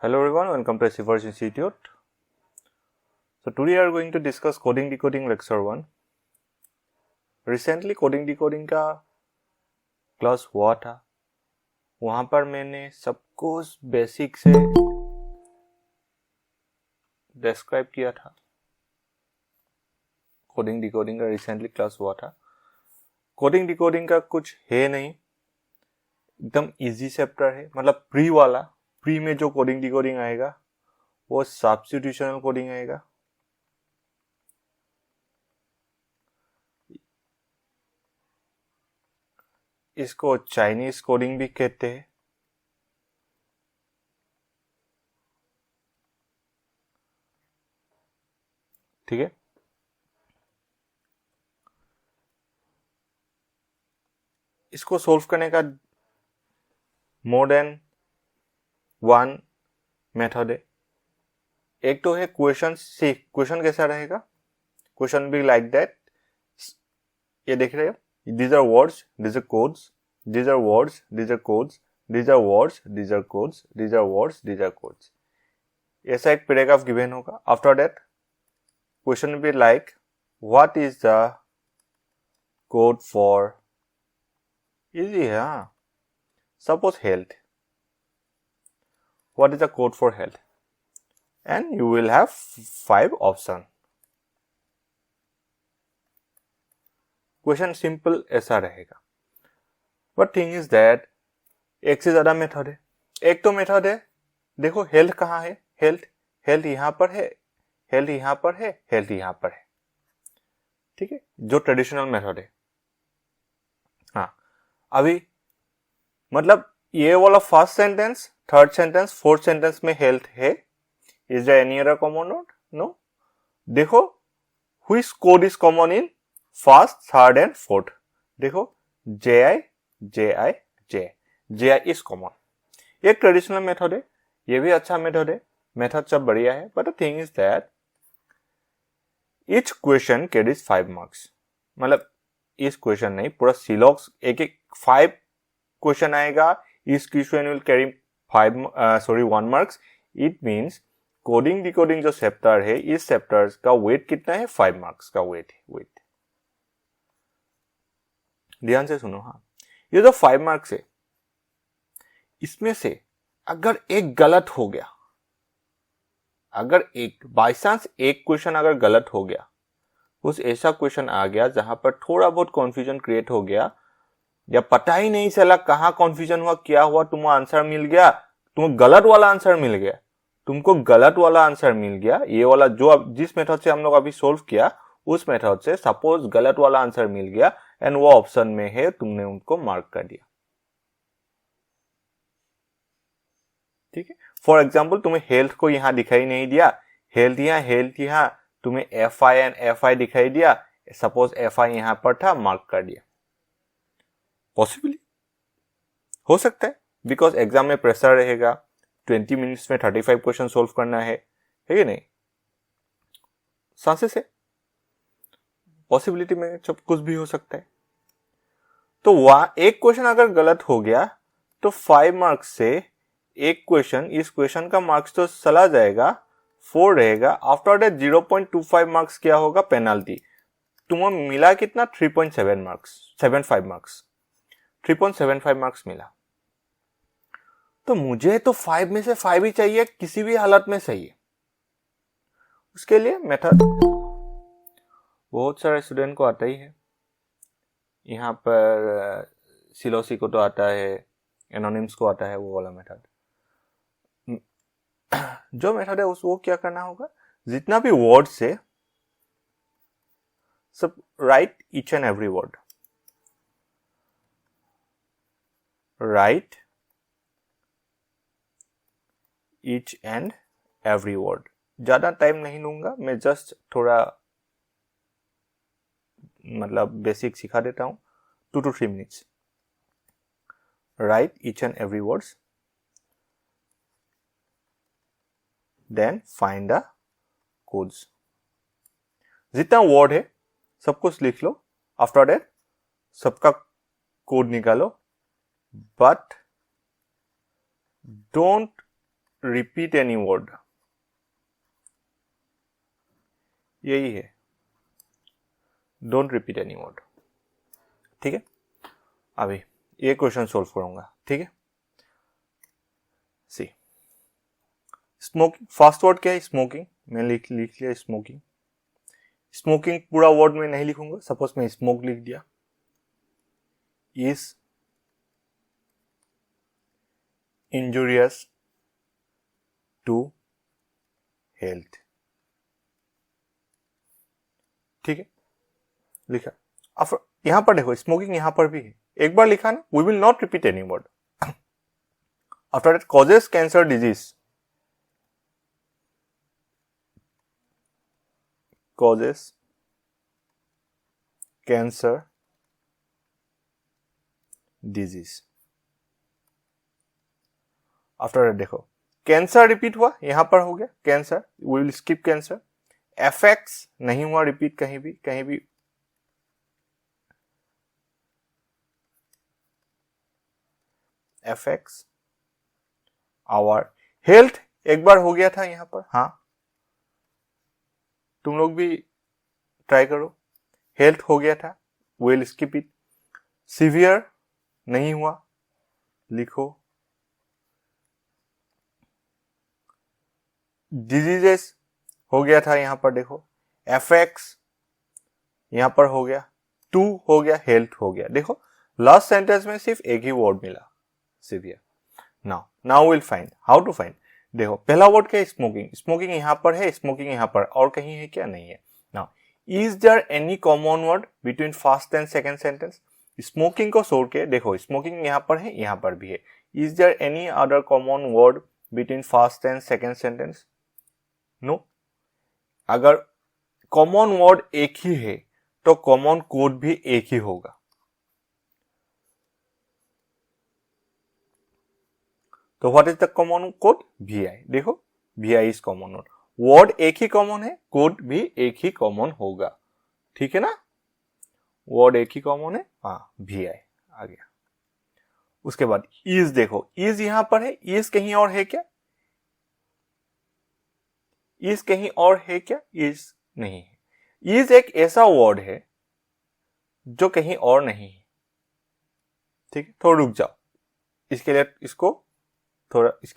Hello everyone, welcome to Sivar's Institute. So today we are going to discuss coding decoding lecture 1. Recently coding decoding का class हुआ था, वहां पर मैंने सब कुछ बेसिक से डिस्क्राइब किया था. कोडिंग डिकोडिंग का रिसेंटली क्लास हुआ था. कोडिंग डिकोडिंग का कुछ है नहीं, एकदम इजी चैप्टर है. मतलब प्री में जो कोडिंग डिकोडिंग आएगा वो सब्स्टिट्यूशनल कोडिंग आएगा. इसको चाइनीज कोडिंग भी कहते हैं. ठीक है. इसको सोल्व करने का मोर देन वन मेथड है. एक तो है क्वेश्चन. क्वेश्चन कैसा रहेगा? क्वेश्चन भी लाइक दैट. ये देख रहे हो, these are words, these are codes, these are words, these are codes, these are words, these are codes, these are words, these are codes. ऐसा एक पैराग्राफ गिवन होगा. आफ्टर दैट क्वेश्चन भी like what is the code for. Easy है. Suppose health. What is the code for health? And you will have 5 option. Question simple ऐसा रहेगा. But thing is that एक से ज्यादा method है. एक तो मेथड है, देखो हेल्थ कहाँ है. हेल्थ यहां पर है, हेल्थ यहां पर है, हेल्थ यहां पर है. ठीक है, जो ट्रेडिशनल मेथड है. हाँ, अभी मतलब ये वाला first sentence, third sentence, fourth sentence में हेल्थ है. Is there any other common node? No. देखो which code is common in first, third and fourth. देखो JI इज कॉमन. ये ट्रेडिशनल मेथड है, ये भी अच्छा मेथड है. मेथड सब बढ़िया है. But the thing is that each question carries 5 marks. मतलब इस क्वेश्चन नहीं, पूरा सिलॉक्स एक 5 क्वेश्चन आएगा. इस question will carry 1 marks. It means coding decoding जो चैप्टर है, इस चैप्टर का वेट कितना है? 5 मार्क्स का वेट है. ध्यान से सुनो. हाँ, ये जो 5 मार्क्स है, इसमें से अगर एक गलत हो गया, अगर एक बाय चांस एक क्वेश्चन अगर गलत हो गया, कुछ ऐसा क्वेश्चन आ गया जहां पर थोड़ा बहुत कंफ्यूजन क्रिएट हो गया, या पता ही नहीं चला कहां कंफ्यूजन हुआ, क्या हुआ, तुमको आंसर मिल गया, तुमको गलत वाला आंसर मिल गया, ये वाला जो अब जिस मेथड से हम लोग अभी सोल्व किया, उस मेथड से सपोज गलत वाला आंसर मिल गया एंड वो ऑप्शन में है, तुमने उनको मार्क कर दिया. ठीक है. फॉर एग्जांपल तुम्हें हेल्थ को यहां दिखाई नहीं दिया, हेल्थ यहां तुम्हें FI एंड FI दिखाई दिया. सपोज FI यहां पर था, मार्क कर दिया. पॉसिबली हो सकता है, बिकॉज एग्जाम में प्रेशर रहेगा. 20 मिनट्स में 35 क्वेश्चन सोल्व करना है कि नहीं? चांसेस है, पॉसिबिलिटी में सब कुछ भी हो सकता है. तो वहां एक क्वेश्चन अगर गलत हो गया तो 5 मार्क्स से एक क्वेश्चन, इस क्वेश्चन का मार्क्स तो चला जाएगा, 4 रहेगा. आफ्टर दैट 0.25 मार्क्स क्या होगा? पेनाल्टी. तुम्हें मिला कितना? 3.7 मार्क्स, 75 मार्क्स, 3.75 मार्क्स मिला. तो मुझे तो 5 में से 5 ही चाहिए, किसी भी हालत में चाहिए. उसके लिए मेथड बहुत सारे स्टूडेंट को आता ही है. यहाँ पर सिलोसी को तो आता है, एनोनिम्स को आता है वो वाला मेथड. जो मेथड है वो क्या करना होगा? जितना भी वर्ड से सब right each and every word. Right each and every word. ज्यादा टाइम नहीं लूंगा मैं, जस्ट थोड़ा मतलब बेसिक सिखा देता हूं. 2 to 3 minutes. Write each and every words, then find the codes. जितना वर्ड है सब कुछ लिख लो. आफ्टर दैट सबका कोड निकालो. But don't repeat any word, यही है, डोंट रिपीट एनी वर्ड। ठीक है, अभी ये क्वेश्चन सोल्व करूंगा। ठीक है, सी स्मोकिंग, फर्स्ट वर्ड क्या है? स्मोकिंग। मैं लिख लिया स्मोकिंग। स्मोकिंग पूरा वर्ड में नहीं लिखूंगा, सपोज मैं स्मोक लिख दिया। Is injurious to health. ठीक है, लिखा। अब यहां पर देखो स्मोकिंग यहां पर भी है, एक बार लिखा ना, we will not repeat any word. After that causes cancer disease, causes cancer disease। After देखो कैंसर रिपीट हुआ, यहां पर हो गया cancer, we will skip cancer. Effects नहीं हुआ रिपीट कहीं भी एफेक्ट्स आवर हेल्थ, एक बार हो गया था यहां पर। हाँ, तुम लोग भी ट्राई करो, हेल्थ हो गया था, विल स्किप इट। सीवियर नहीं हुआ, लिखो। डिजीजेस हो गया था यहां पर, देखो। एफेक्ट्स यहां पर हो गया, टू हो गया, हेल्थ हो गया। देखो लास्ट सेंटेंस में सिर्फ एक ही वर्ड मिला, severe. Now will find how to find. देखो पहला वर्ड क्या है? स्मोकिंग। स्मोकिंग यहां पर है, स्मोकिंग यहां पर, और कहीं है क्या? नहीं है। Now is there any common word between first and second sentence? Smoking को छोड़ के देखो, स्मोकिंग यहां पर है, यहां पर भी है। Is there any other common word between first and second sentence? No. अगर कॉमन वर्ड एक ही है तो कॉमन कोड भी एक ही होगा। तो what is the common code? VI। देखो VI is common word, word एक ही कॉमन है, कोड भी एक ही कॉमन होगा। ठीक है ना, वर्ड एक ही कॉमन है, हाँ VI आ गया। उसके बाद इज, देखो इज यहां पर है, इज कहीं और है क्या? इज कहीं और है क्या? इज नहीं है। इज एक ऐसा वर्ड है जो कहीं और नहीं है। ठीक है, थोड़ा रुक जाओ, इसके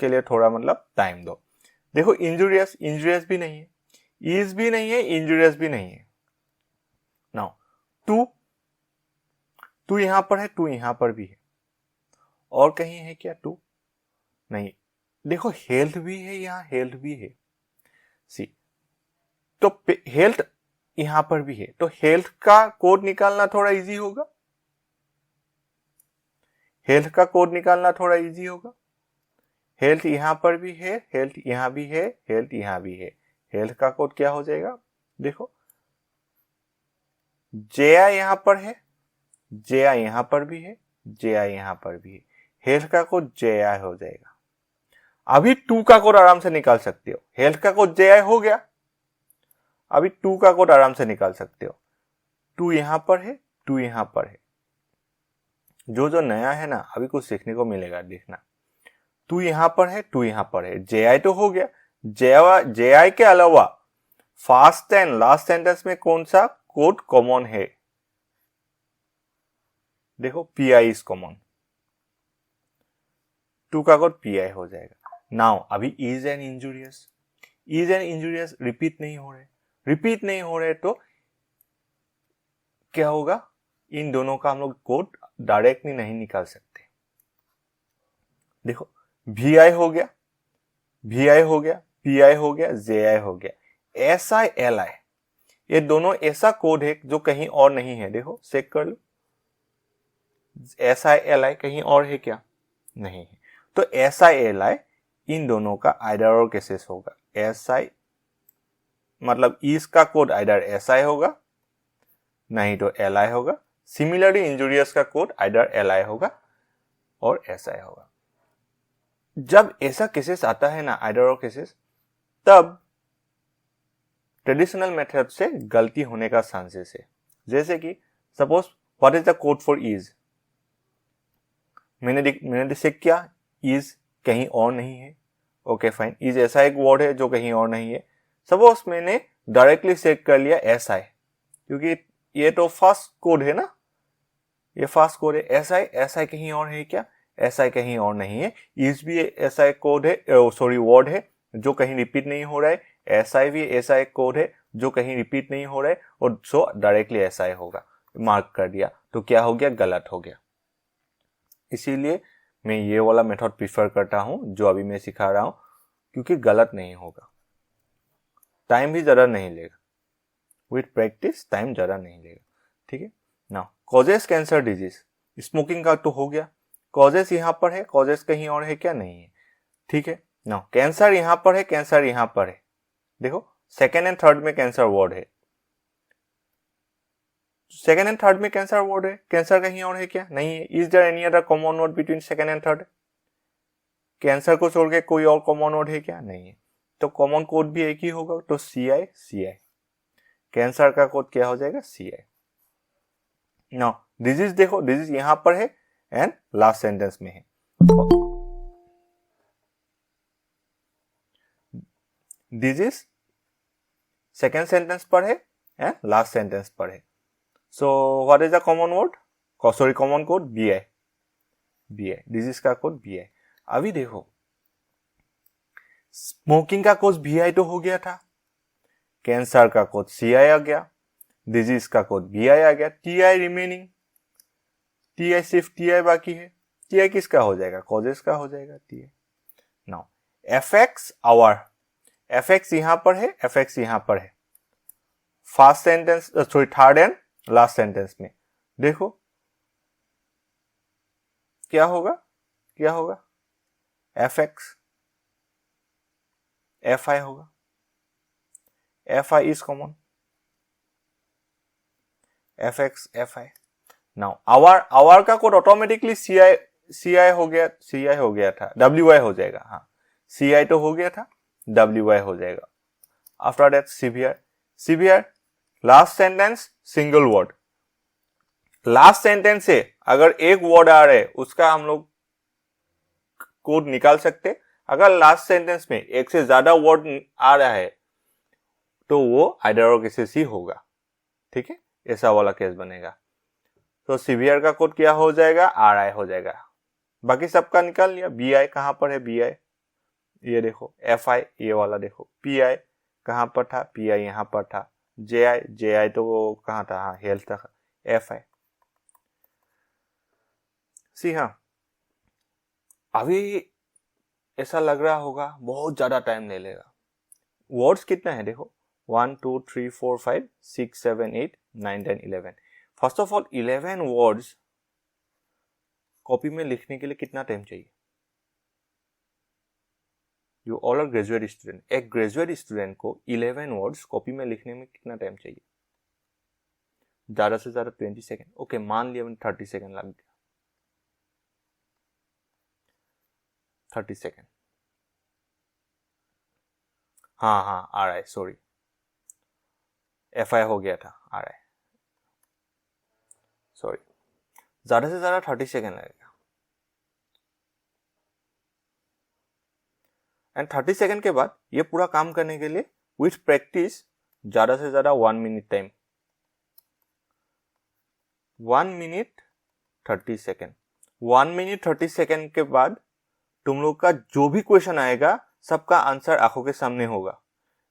लिए थोड़ा मतलब टाइम दो। देखो इंजूरियस भी नहीं है, इज भी नहीं है, इंजूरियस भी नहीं है। नाउ टू यहां पर है, टू यहां पर भी है, और कहीं है क्या टू? नहीं। देखो हेल्थ भी है, यहां हेल्थ भी है। सी तो हेल्थ यहां पर भी है, तो हेल्थ का कोड निकालना थोड़ा इजी होगा। हेल्थ का कोड निकालना थोड़ा इजी होगा। हेल्थ यहां पर भी है, हेल्थ यहां भी है, हेल्थ यहां भी है। हेल्थ का कोड क्या हो जाएगा? देखो JI यहां पर है, JI यहां पर भी है, JI यहां पर भी है। हेल्थ का कोड JI हो जाएगा। अभी टू का कोड आराम से निकाल सकते हो, हेल्थ का कोड JI हो गया, अभी टू का कोड आराम से निकाल सकते हो। टू यहां पर है, टू यहां पर है। जो नया है ना, अभी कुछ सीखने को मिलेगा, देखना। टू यहां पर है, टू यहां पर है, JI तो हो गया। JI के अलावा फर्स्ट एंड लास्ट सेंटेंस में कौन सा कोड कॉमन है? देखो PI इज कॉमन, टू का कोड PI हो जाएगा। नाउ अभी इज एंड इंजूरियस रिपीट नहीं हो रहे तो क्या होगा? इन दोनों का हम लोग कोड डायरेक्टली नहीं निकाल सकते। देखो VI हो गया, VI हो गया, PI हो गया, JI हो गया। SI LI ये दोनों ऐसा कोड है जो कहीं और नहीं है। देखो चेक कर लो, SI LI कहीं और है क्या? नहीं है। तो SI LI इन दोनों का आइदर और केसेस होगा। SI मतलब इस का कोड आइदर SI होगा, नहीं तो LI होगा। सिमिलरली इंजूरियस का कोड आइदर LI होगा और SI होगा। जब ऐसा केसेस आता है ना, आइदर और केसेस, तब ट्रेडिशनल मेथड से गलती होने का चांसेस है। जैसे कि suppose what is the code for is? मैंने चेक किया, इज कहीं और नहीं है, ओके फाइन, इज ऐसा एक वर्ड है जो कहीं और नहीं है। सपोज मैंने डायरेक्टली सेट कर लिया एस आई, क्योंकि ये तो फास्ट कोड है ना, ये फास्ट कोड है। एस आई कहीं और है क्या? एस आई कहीं और नहीं है। इज भी ऐसा एक कोड है, सॉरी वर्ड है जो कहीं रिपीट नहीं हो रहा है। एस आई भी ऐसा एक कोड है जो कहीं रिपीट नहीं हो रहा है, और सो डायरेक्टली एस आई होगा। मार्क कर दिया तो क्या हो गया? गलत हो गया। इसीलिए मैं ये वाला मेथड प्रीफर करता हूं जो अभी मैं सिखा रहा हूं, क्योंकि गलत नहीं होगा, टाइम भी ज्यादा नहीं लेगा। विथ प्रैक्टिस टाइम ज्यादा नहीं लेगा। ठीक है ना। कॉजेस कैंसर डिजीज, स्मोकिंग का तो हो गया। कॉजेस यहां पर है, कॉजेस कहीं और है क्या? नहीं है। ठीक है ना। कैंसर यहां पर है, कैंसर यहां पर है। देखो सेकेंड एंड थर्ड में कैंसर वर्ड है, सेकेंड एंड थर्ड में कैंसर वर्ड है। कैंसर कहीं और है क्या? नहीं है। Is there any other common word between second and third? Cancer को छोड़ के कोई और कॉमन वर्ड है क्या? नहीं है। तो कॉमन कोड भी एक ही होगा, तो सी आई सी आई। कैंसर का कोड क्या हो जाएगा? सी आई। नाउ डिजीज देखो, डिजीज यहां पर है एंड लास्ट सेंटेंस में है। डिजीज सेकेंड सेंटेंस पर है एंड लास्ट सेंटेंस पर है। So what is the common word? Sorry common code B I, B I. Disease का कोड बी आई। अभी देखो स्मोकिंग का कोड बी आई तो हो गया था, कैंसर का कोड सी आई आ गया, डिजीज का कोड बी आई आ गया, T I remaining, T I सिर्फ टी आई बाकी है। टी आई किसका हो जाएगा? कॉजेस का हो जाएगा T I. Now F X our, F X यहां पर है, एफ एक्स यहां पर है। First sentence sorry third and last sentence में देखो क्या होगा, क्या होगा? एफ एक्स एफ आई होगा। F I is common, F X F I. Now our, our का कोड ऑटोमेटिकली सी आई हो गया, सी आई हो गया था, डब्ल्यू आई हो जाएगा। हाँ सी आई तो हो गया था, डब्ल्यू आई हो जाएगा। After that severe, severe last sentence single word. Last sentence से अगर एक वर्ड आ रहा है उसका हम लोग कोड निकाल सकते। अगर लास्ट सेंटेंस में एक से ज्यादा वर्ड आ रहा है तो वो आइदर और किसी सी होगा। ठीक है, ऐसा वाला केस बनेगा। तो सीवियर का कोड क्या हो जाएगा? आर आई हो जाएगा। बाकी सबका निकाल लिया। बी आई कहां पर है? बी आई ये देखो। एफ आई ये वाला देखो। पी आई कहां पर था? पी आई यहां पर था। जे आई तो वो कहां था? हाँ हेल्थ था। एफ आई सी। हाँ अभी ऐसा लग रहा होगा बहुत ज्यादा टाइम ले लेगा। वर्ड्स कितना है देखो, 1 2 3 4 5 6 7 8 9 10 11। First of all 11 words copy में लिखने के लिए कितना टाइम चाहिए? You all are graduate student. एक ग्रेजुएट स्टूडेंट को 11 वर्ड्स कॉपी में लिखने में कितना टाइम चाहिए? ज्यादा से ज्यादा 20 सेकेंड। ओके मान लिया 30 सेकेंड लग गया, 30 सेकेंड। हाँ हाँ आ रहा है, सॉरी एफ आई हो गया था, आ रहा है, सॉरी। ज्यादा से ज्यादा 30 सेकेंड लगेगा। एंड 30 सेकेंड के बाद ये पूरा काम करने के लिए विथ प्रैक्टिस ज्यादा से ज्यादा 1 minute time, 1 minute 30 second. 1 minute 30 second के बाद तुम लोग का जो भी क्वेश्चन आएगा सबका आंसर आंखों के सामने होगा।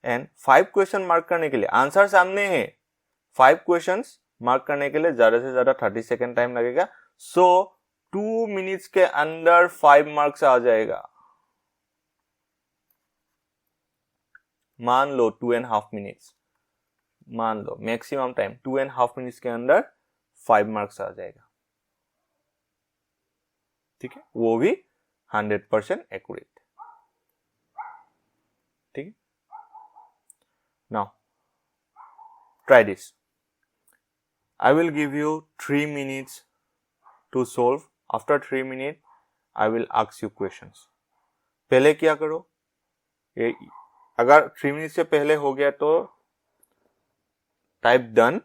एंड 5 क्वेश्चन मार्क करने के लिए आंसर सामने है, 5 क्वेश्चंस मार्क करने के लिए ज्यादा से ज्यादा 30 सेकेंड टाइम लगेगा। सो 2 मिनट्स के अंदर 5 मार्क्स आ जाएगा। मान लो 2.5 मिनट्स, मान लो मैक्सिमम टाइम 2.5 मिनट्स के अंदर 5 मार्क्स आ जाएगा। ठीक है, वो भी 100% एक्यूरेट। ठीक है, now try this. I will give you 3 minutes to solve. After 3 minutes, I will ask you questions. पहले क्या करो, ये अगर 3 मिनट से पहले हो गया तो टाइप डन।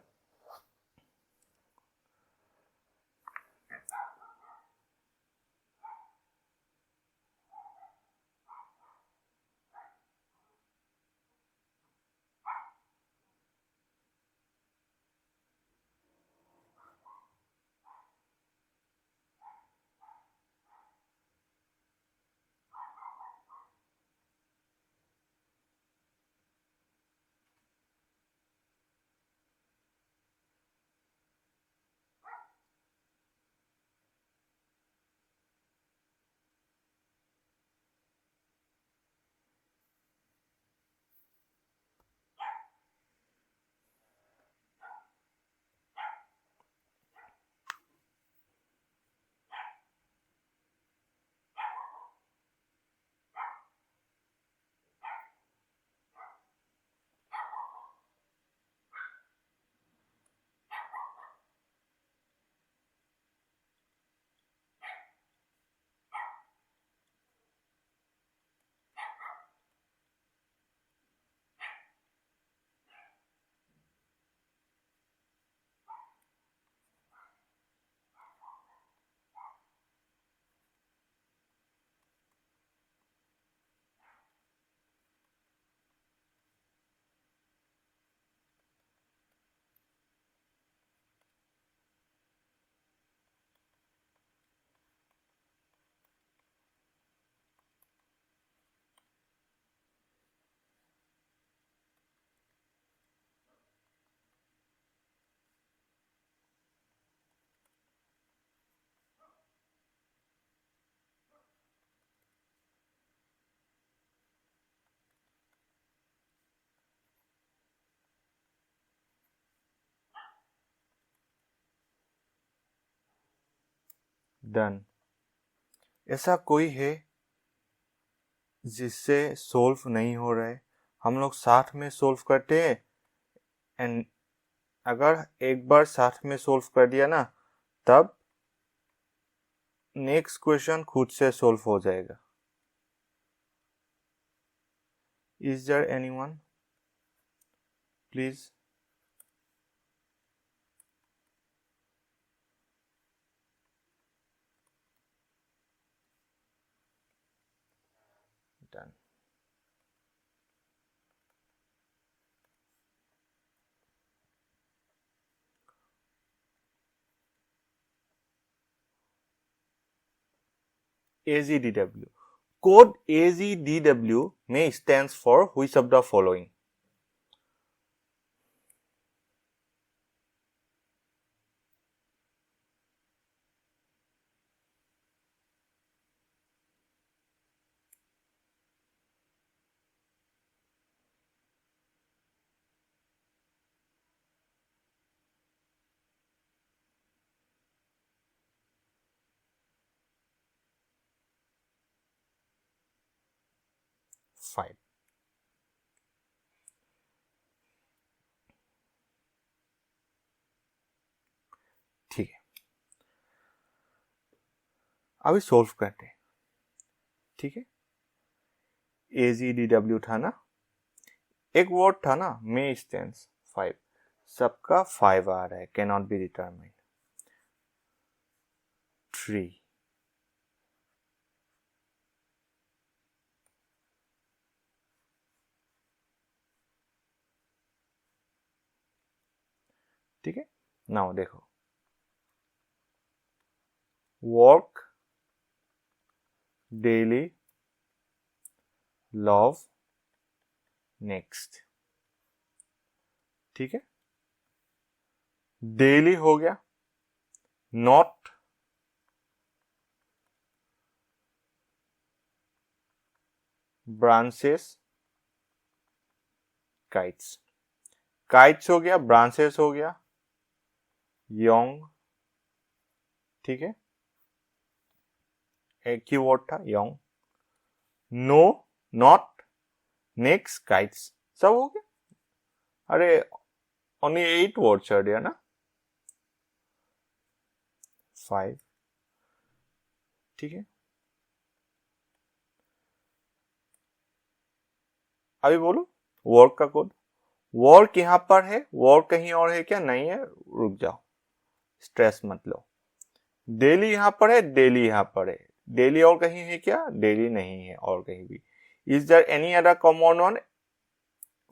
डन। ऐसा कोई है जिससे सोल्व नहीं हो रहा है? हम लोग साथ में सोल्व करते हैं एंड अगर एक बार साथ में सोल्व कर दिया ना, तब नेक्स्ट क्वेश्चन खुद से सोल्व हो जाएगा। Is there anyone? Please. Done. AZDW. Code AZDW may stands for which of the following? Five. ठीक है, अभी सोल्व करते हैं। ठीक है, AZDW था ना, एक वर्ड था ना, मे स्टैंड्स 5, सबका 5 आ रहा है, कैन नॉट बी डिटरमाइंड। 3, ठीक है। नाउ देखो, वर्क, डेली, लव, नेक्स्ट। ठीक है, डेली हो गया, नॉट, ब्रांचेस, काइट्स। काइट्स हो गया, ब्रांचेस हो गया, यंग। ठीक है, एक ही वर्ड था young. No, not, next, kites, सब हो गया। अरे ओनली 8 वर्ड चढ़ दिया ना। 5। ठीक है, अभी बोलो वर्क का कोड। वर्क यहां पर है, वर्क कहीं और है क्या? नहीं है, रुक जाओ, स्ट्रेस मत लो। डेली यहां पर है, डेली यहां पर है, डेली और कहीं है क्या? डेली नहीं है और कहीं भी। Is there any other common one?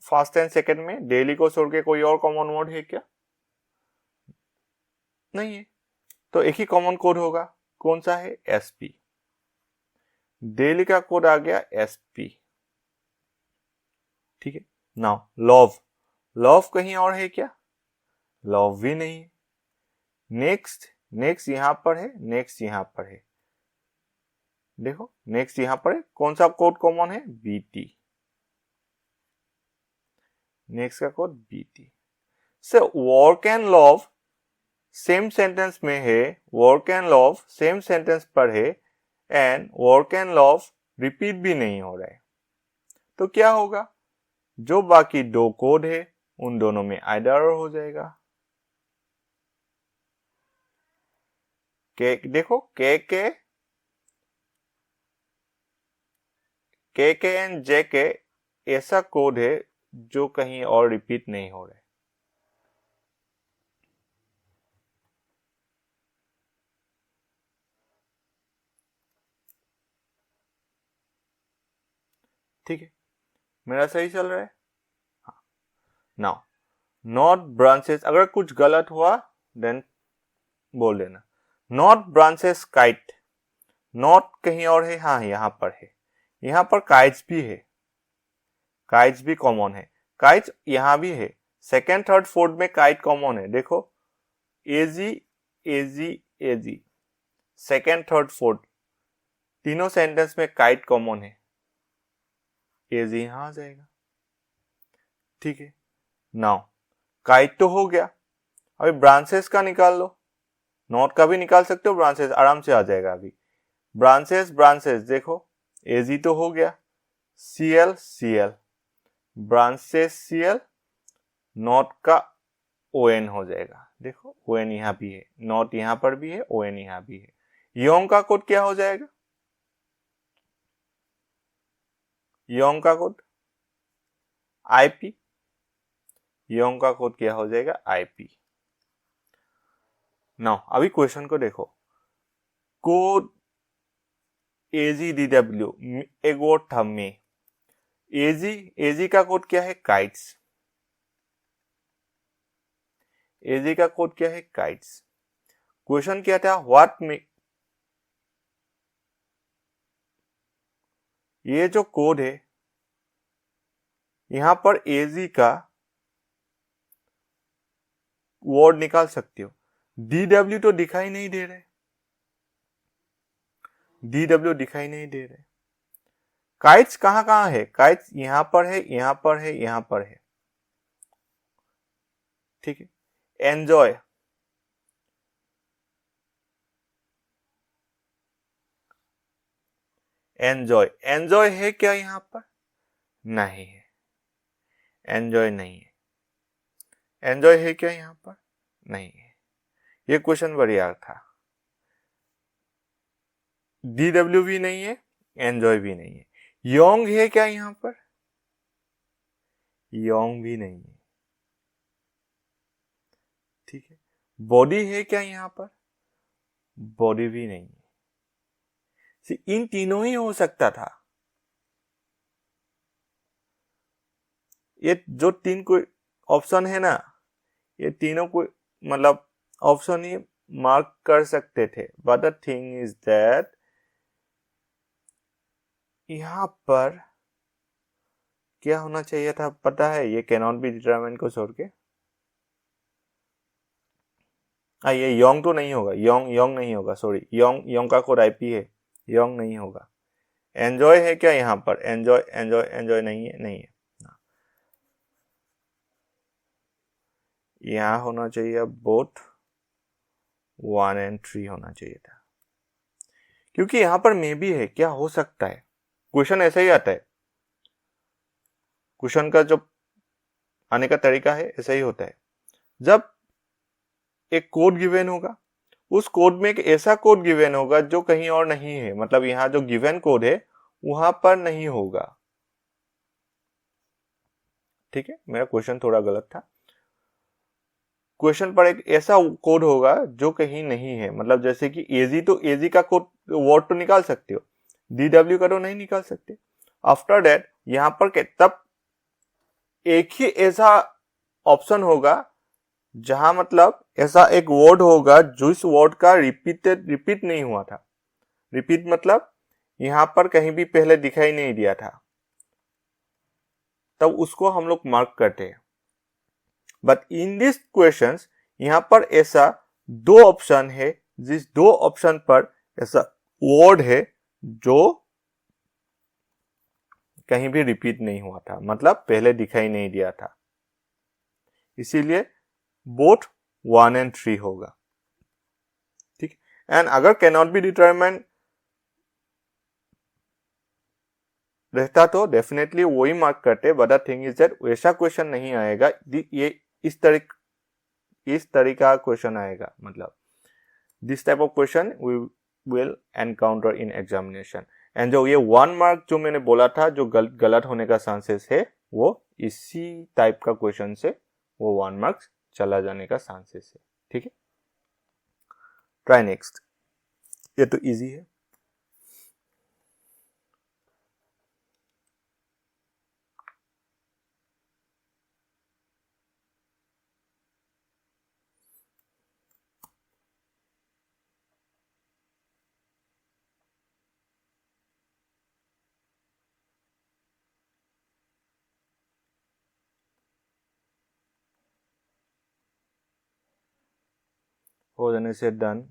First and second में डेली को छोड़ के कोई और कॉमन वर्ड है क्या? नहीं है, तो एक ही कॉमन कोड होगा, कौन सा है? एसपी। डेली का कोड आ गया एसपी। ठीक है, नाउ लव, लव कहीं और है क्या? लव भी नहीं है। नेक्स्ट, नेक्स्ट यहां पर है, नेक्स्ट यहां पर है, देखो नेक्स्ट यहां पर है, कौन सा कोड कॉमन है? बीटी। नेक्स्ट का कोड बीटी। से work and love same sentence में है, work and love same sentence पर है, and work and love repeat भी नहीं हो रहा है, तो क्या होगा? जो बाकी दो कोड है उन दोनों में आइदर हो जाएगा। के देखो, के एंड जे के ऐसा कोड है जो कहीं और रिपीट नहीं हो रहा है। ठीक है, मेरा सही चल रहा है। हाँ, नाउ नॉट ब्रांचेस, अगर कुछ गलत हुआ देन बोल देना। नॉट ब्रांचेस काइट, नॉट कहीं और है, हाँ यहां पर है, यहां पर काइट्स भी है, काइट्स भी कॉमन है, काइट्स यहां भी है, सेकेंड थर्ड फोर्थ में काइट कॉमन है, देखो एजी एजी एजी, सेकेंड थर्ड फोर्थ तीनों सेंटेंस में काइट कॉमन है, एजी यहां आ जाएगा। ठीक है, नाउ काइट तो हो गया, अभी ब्रांचेस का निकाल लो। नॉट का भी निकाल सकते हो, ब्रांचेस आराम से आ जाएगा। अभी ब्रांचेस देखो, एजी तो हो गया, CL CL, branches CL, not का ओएन हो जाएगा। देखो ओएन यहां भी है, नॉट यहां पर भी है, ओएन यहां भी है। योंग का कोड क्या हो जाएगा? योंग का कोड आईपी, योंग का कोड क्या हो जाएगा? आईपी। नाउ अभी क्वेश्चन को देखो, कोड AGDW, एक वर्ड था में, एजी का कोड क्या है? काइट्स। एजी का कोड क्या है? काइट्स। क्वेश्चन क्या था? व्हाट में, ये जो कोड है यहां पर एजी का वर्ड निकाल सकते हो, DW तो दिखाई नहीं दे रहे, DW दिखाई नहीं दे रहे। काइट्स कहां कहां है? काइट्स यहां पर है, यहां पर है, यहां पर है, ठीक है। एंजॉय, एंजॉय है क्या यहां पर? नहीं है, एंजॉय नहीं है। एंजॉय है क्या यहां पर? नहीं है। ये क्वेश्चन बढ़िया था। DW भी नहीं है, एंजॉय भी नहीं है। योंग है क्या यहां पर? योंग भी नहीं है, ठीक है। बॉडी है क्या यहां पर? बॉडी भी नहीं है। इन तीनों ही हो सकता था। ये जो तीन कोई ऑप्शन है ना, ये तीनों को मतलब ऑप्शन ही मार्क कर सकते थे, but the thing is that यहां पर क्या होना चाहिए था पता है? ये कैन नॉट बी डिटरमाइन को छोड़ के, ये योंग तो नहीं होगा, योंग नहीं होगा, सॉरी, योंग का कोड आईपी है, योंग नहीं होगा। एंजॉय है क्या यहां पर? एंजॉय नहीं है, नहीं है। यहां होना चाहिए बोथ 1 और 3 होना चाहिए था, क्योंकि यहां पर मे भी है, क्या हो सकता है? क्वेश्चन ऐसा ही आता है, क्वेश्चन का जो आने का तरीका है ऐसा ही होता है। जब एक कोड गिवन होगा, उस कोड में एक ऐसा कोड गिवन होगा जो कहीं और नहीं है, मतलब यहां जो गिवन कोड है वहां पर नहीं होगा, ठीक है। मेरा क्वेश्चन थोड़ा गलत था। क्वेश्चन पर एक ऐसा कोड होगा जो कहीं नहीं है, मतलब जैसे कि एजी, तो एजी का कोड वर्ड तो निकाल सकते हो, DW का तो नहीं निकाल सकते। आफ्टर दैट यहां पर तब एक ही ऐसा ऑप्शन होगा जहां मतलब ऐसा एक वर्ड होगा जो इस वर्ड का रिपीट नहीं हुआ था। रिपीट मतलब यहां पर कहीं भी पहले दिखाई नहीं दिया था, तब उसको हम लोग मार्क करते हैं। बट इन दिस क्वेश्चन यहां पर ऐसा दो ऑप्शन है, जिस दो ऑप्शन पर ऐसा वर्ड है जो कहीं भी रिपीट नहीं हुआ था, मतलब पहले दिखाई नहीं दिया था, इसीलिए बोथ 1 और 3 होगा, ठीक। एंड अगर कैन नॉट बी डिटरमाइन रहता तो डेफिनेटली वही मार्क करते, but the thing is that वैसा क्वेश्चन नहीं आएगा, ये इस तरीका क्वेश्चन आएगा, मतलब this type of question we will encounter in examination. And जो ये 1 मार्क जो मैंने बोला था जो गलत होने का चांसेस है, वो इसी टाइप का क्वेश्चन से वो 1 मार्क्स चला जाने का चांसेस है, ठीक है। ट्राई नेक्स्ट, ये तो इजी है। हो जाने से done.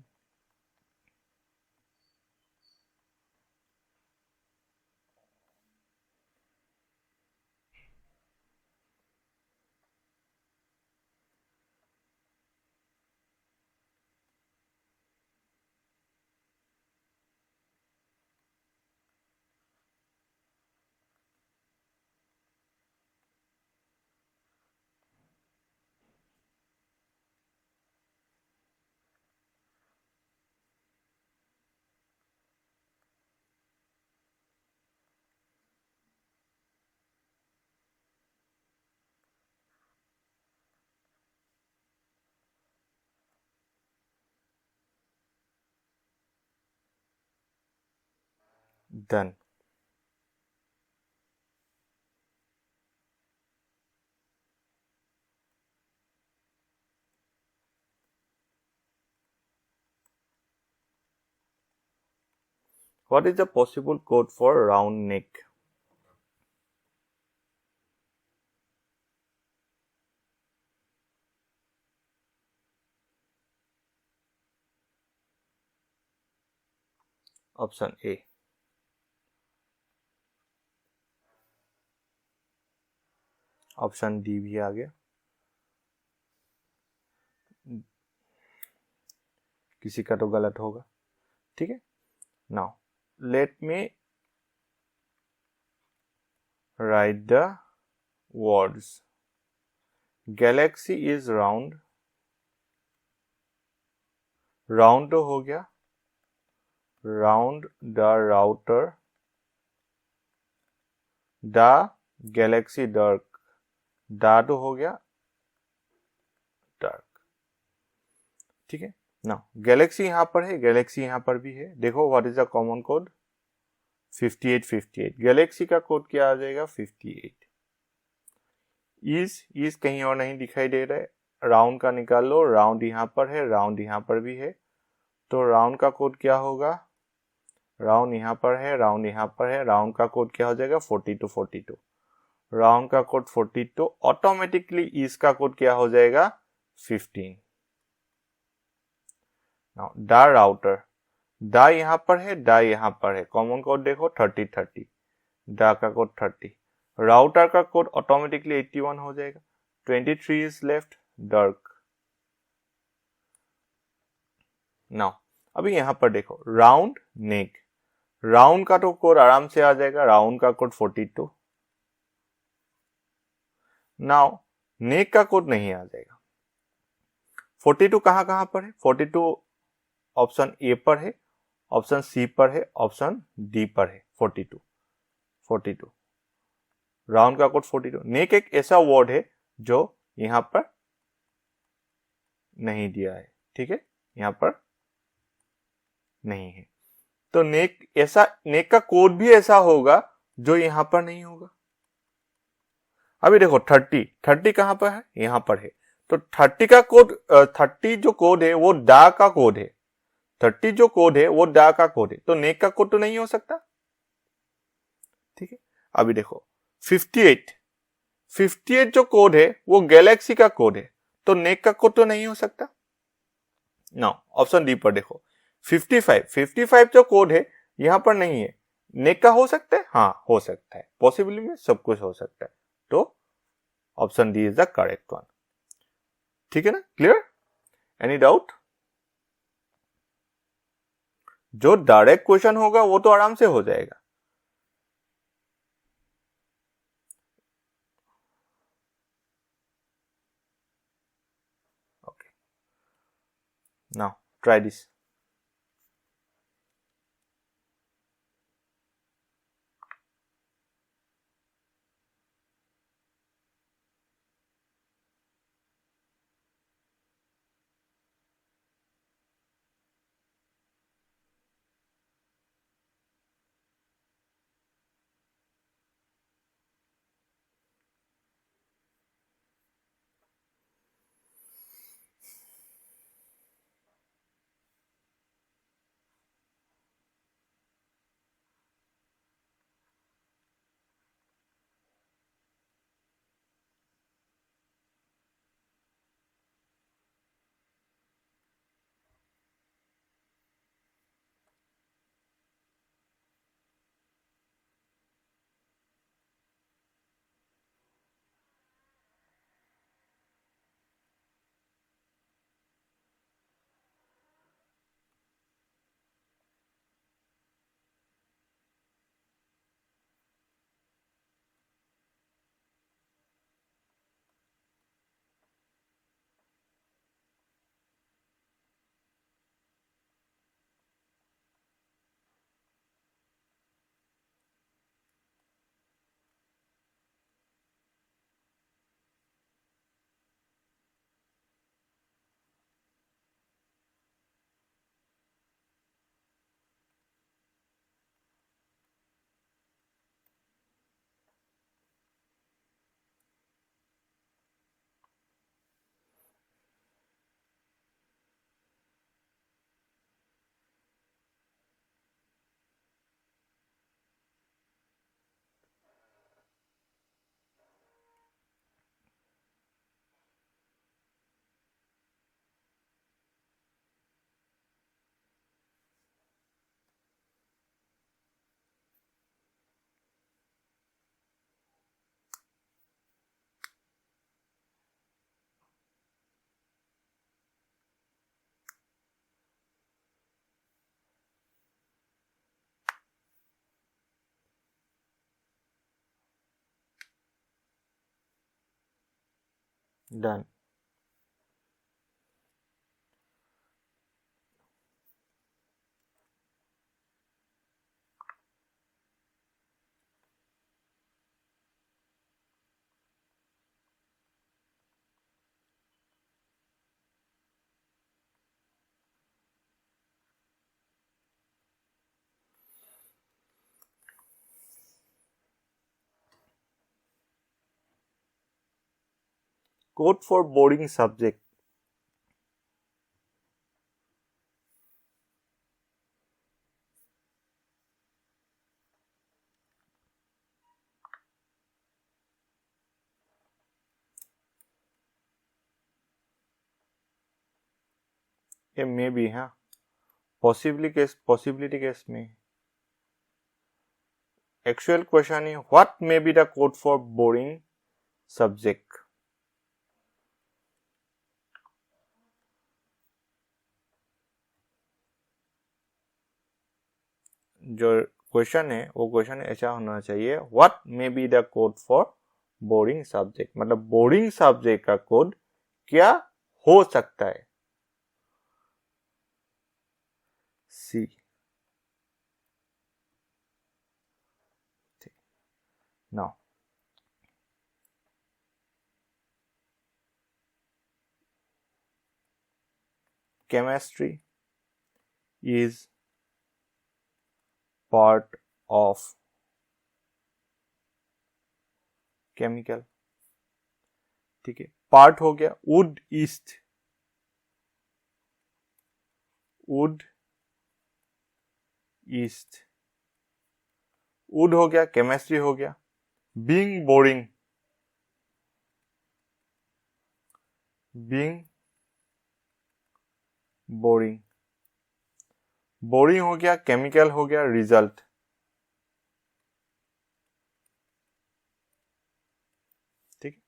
Done. What is the possible code for round neck? Option A. Option D भी आ गया, किसी का तो गलत होगा, ठीक है। Now let me right the words. Galaxy is round, round तो हो गया, round the router, the Galaxy dark, दा तो हो गया डार्क, ठीक है ना। गैलेक्सी यहां पर है, गैलेक्सी यहां पर भी है। देखो what is the common code, 5858। Galaxy का कोड क्या आ जाएगा, 58। इज कहीं और नहीं दिखाई दे रहा है, राउंड का निकाल लो, राउंड यहां पर है, राउंड यहां पर भी है, तो राउंड का कोड क्या होगा, राउंड यहां पर है, राउंड यहां पर है, राउंड का कोड क्या हो जाएगा, 4242। राउंड का कोड 42, ऑटोमेटिकली इस का कोड क्या हो जाएगा, 15। नाउ द राउटर, द यहां पर है, द यहां पर है, कॉमन कोड देखो 3030, द का कोड 30, राउटर का कोड ऑटोमेटिकली 81 हो जाएगा, 23 इज लेफ्ट, डार्क। नाउ अभी यहां पर देखो राउंड नेक, राउंड का तो कोड आराम से आ जाएगा, राउंड का कोड 42। नाउ नेक का कोड नहीं आ जाएगा। 42 कहां पर है, 42 ऑप्शन ए पर है, ऑप्शन सी पर है, ऑप्शन डी पर है। 42 राउंड का कोड 42। नेक एक ऐसा वर्ड है जो यहां पर नहीं दिया है, ठीक है, यहां पर नहीं है, तो नेक ऐसा, नेक का कोड भी ऐसा होगा जो यहां पर नहीं होगा। अभी देखो 30 कहां पर है, यहां पर है, तो 30 का कोड, 30 जो कोड है वो डा का कोड है, 30 जो कोड है वो डा का कोड है, तो नेक का कोड तो नहीं हो सकता, ठीक है। अभी देखो 58 जो कोड है वो गैलेक्सी का कोड है, तो नेक का कोड तो नहीं हो सकता। नाउ ऑप्शन डी पर देखो 55 जो कोड है यहां पर नहीं है, नेक का हो सकता है, हाँ हो सकता है, पॉसिबली में सब कुछ हो सकता है, तो option D is the correct one, ठीक है ना, क्लियर, एनी डाउट। जो डायरेक्ट क्वेश्चन होगा वो तो आराम से हो जाएगा। Okay, now try this. Done. Code for boring subject. ये मे भी, हाँ, पॉसिबिलिटी केस में। एक्चुअल क्वेश्चन है what may be the code for boring subject. जो क्वेश्चन है वो क्वेश्चन ऐसा होना चाहिए, what may be the code for boring subject, मतलब बोरिंग सब्जेक्ट का कोड क्या हो सकता है। See. Now chemistry is part of chemical, ठीक है, पार्ट हो गया would east, would east, would हो गया, केमिस्ट्री हो गया, being boring, being boring, boring हो गया, केमिकल हो गया, रिजल्ट, ठीक है।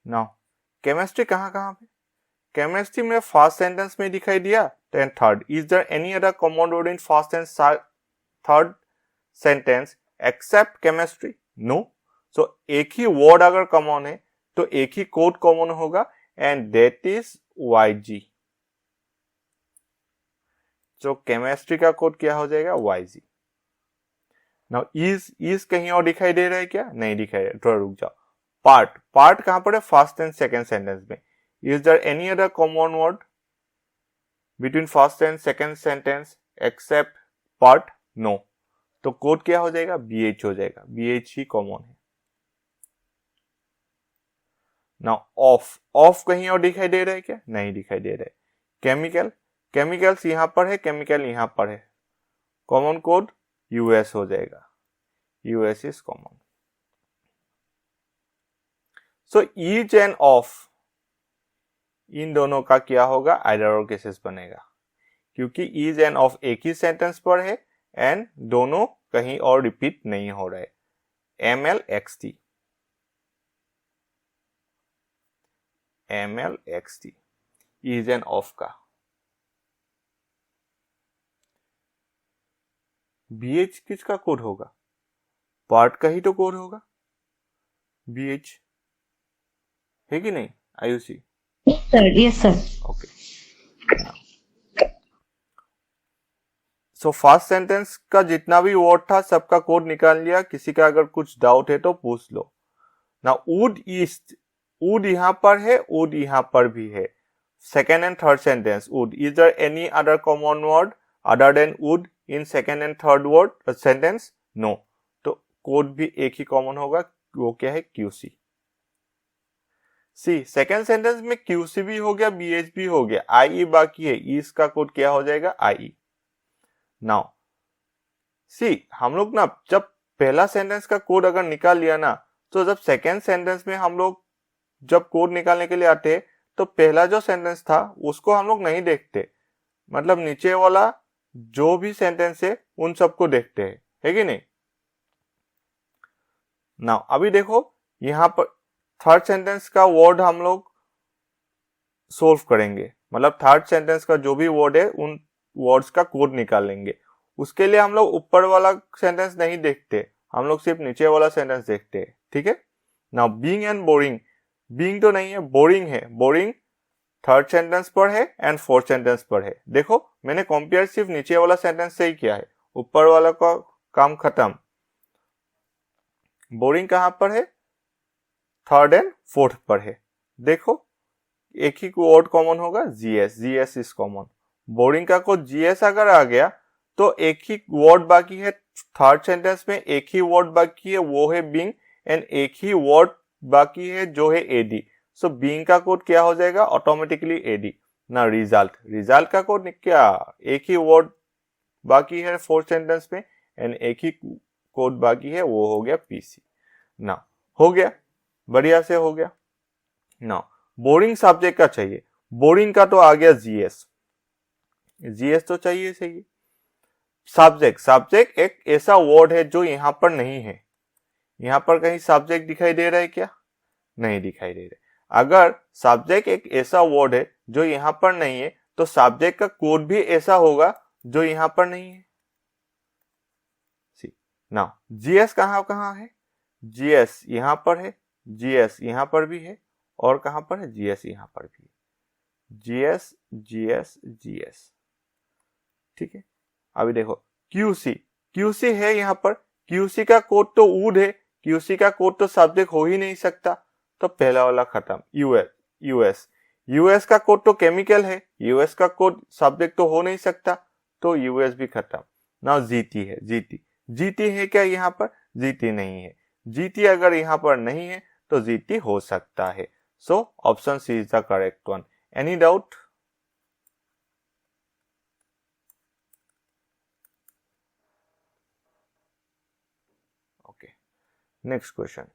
नाउ केमिस्ट्री कहां कहां पे, केमिस्ट्री में फर्स्ट सेंटेंस में दिखाई दिया, then third, is there any other common word in first and third sentence except chemistry, no. So एक ही वर्ड अगर कॉमन है तो एक ही कोड कॉमन होगा, एंड दैट इज YG। तो केमिस्ट्री का कोड क्या हो जाएगा, YG। नाउ इज कहीं और दिखाई दे रहा है क्या, नहीं दिखाई दे रहा, थोड़ा रुक जाओ। पार्ट कहां पर है, फर्स्ट एंड सेकेंड सेंटेंस में। Is there any other common word between first and second sentence except part, no. तो कोड क्या हो जाएगा, BH हो जाएगा, BH ही कॉमन है। नाउ ऑफ कहीं और दिखाई दे रहा है क्या, नहीं दिखाई दे रहा है। केमिकल्स यहां पर है, केमिकल यहां पर है, कॉमन कोड US हो जाएगा, US is common. So each and of इन दोनों का क्या होगा, आइदर और केसेस बनेगा, क्योंकि ईज एंड ऑफ एक ही सेंटेंस पर है एंड दोनों कहीं और रिपीट नहीं हो रहे। MLXT, MLXT is end of का। BH किसका कोड होगा, पार्ट का ही तो कोड होगा, BH है कि नहीं Ayushi? Yes sir. Okay. So first sentence का जितना भी वर्ड था सबका कोड निकाल लिया, किसी का अगर कुछ डाउट है तो पूछ लो ना। वुड ईस्ट, वुड यहां पर है, वुड यहां पर भी है। Second and third sentence, wood, is there any other common word other than wood in second and third word sentence, no. तो कोड भी एक ही कॉमन होगा, वो क्या है, QC। सी, सेकेंड सेंटेंस में QC भी हो गया, BH भी हो गया, IE बाकी है, इसका कोड क्या हो जाएगा, IE। नाउ सी, हम लोग ना जब पहला सेंटेंस का कोड अगर निकाल लिया ना, तो जब सेकेंड सेंटेंस में हम लोग जब कोड निकालने के लिए आते तो पहला जो सेंटेंस था उसको हम लोग नहीं देखते, मतलब नीचे वाला जो भी सेंटेंस है उन सबको देखते हैं, है कि नहीं। नाउ अभी देखो यहां पर थर्ड सेंटेंस का वर्ड हम लोग सोल्व करेंगे, मतलब थर्ड सेंटेंस का जो भी वर्ड है उन वर्ड्स का कोड निकालेंगे। उसके लिए हम लोग ऊपर वाला सेंटेंस नहीं देखते, हम लोग सिर्फ नीचे वाला सेंटेंस देखते हैं, ठीक है। Now being and boring, being तो नहीं है, बोरिंग है। बोरिंग थर्ड सेंटेंस पर है एंड फोर्थ सेंटेंस पर है। देखो मैंने कंपेयर सिर्फ नीचे वाला सेंटेंस से ही किया है, ऊपर वाला का काम खत्म। बोरिंग कहां पर है? थर्ड एंड फोर्थ पर है। देखो एक ही वर्ड कॉमन होगा, GS, GS is common. Boring का कोड जीएस अगर आ गया तो एक ही वर्ड बाकी है थर्ड सेंटेंस में, एक ही वर्ड बाकी है वो है बीइंग, एंड एक ही वर्ड बाकी है जो है एडी। सो बीइंग का कोड क्या हो जाएगा? Automatically AD. ना रिजल्ट, रिजल्ट का कोड क्या, एक ही वर्ड बाकी है फोर्थ सेंटेंस में एंड एक ही कोड बाकी है वो हो गया पीसी। ना हो गया, बढ़िया से हो गया। ना बोरिंग सब्जेक्ट का चाहिए, बोरिंग का तो आ गया जीएस, जीएस तो चाहिए चाहिए। सब्जेक्ट, सब्जेक्ट एक ऐसा वर्ड है जो यहां पर नहीं है। यहां पर कहीं सब्जेक्ट दिखाई दे रहा है क्या? नहीं दिखाई दे रहा। अगर सब्जेक्ट एक ऐसा वर्ड है जो यहां पर नहीं है तो सब्जेक्ट का कोड भी ऐसा होगा जो यहां पर नहीं है। नाउ जीएस कहां कहां है? जीएस यहां पर है, जीएस यहां पर भी है, और कहां पर है? जीएस यहां पर भी है। जीएस जीएस जीएस, ठीक है। अभी देखो क्यूसी, क्यूसी है यहां पर, क्यूसी का कोड तो वुड है, क्यूसी का कोड तो सब्जेक्ट हो ही नहीं सकता, तो पहला वाला खत्म। यूएस, यूएस, यूएस का कोड तो केमिकल है, यूएस का कोड सब्जेक्ट तो हो नहीं सकता, तो यूएस भी खत्म। नाउ जीटी है, जीटी, जीटी है क्या यहां पर? जीटी नहीं है। जीटी अगर यहां पर नहीं है तो जीटी हो सकता है। So option C is the correct one. Any doubt? Okay, next question.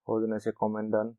हो जाने से comment done.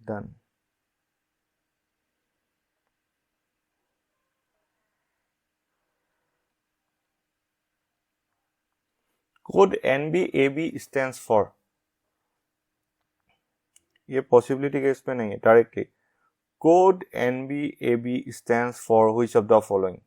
Done. Code NBAB stands for, ये पॉसिबिलिटी केस में नहीं है, directly code NBAB stands for which of the following.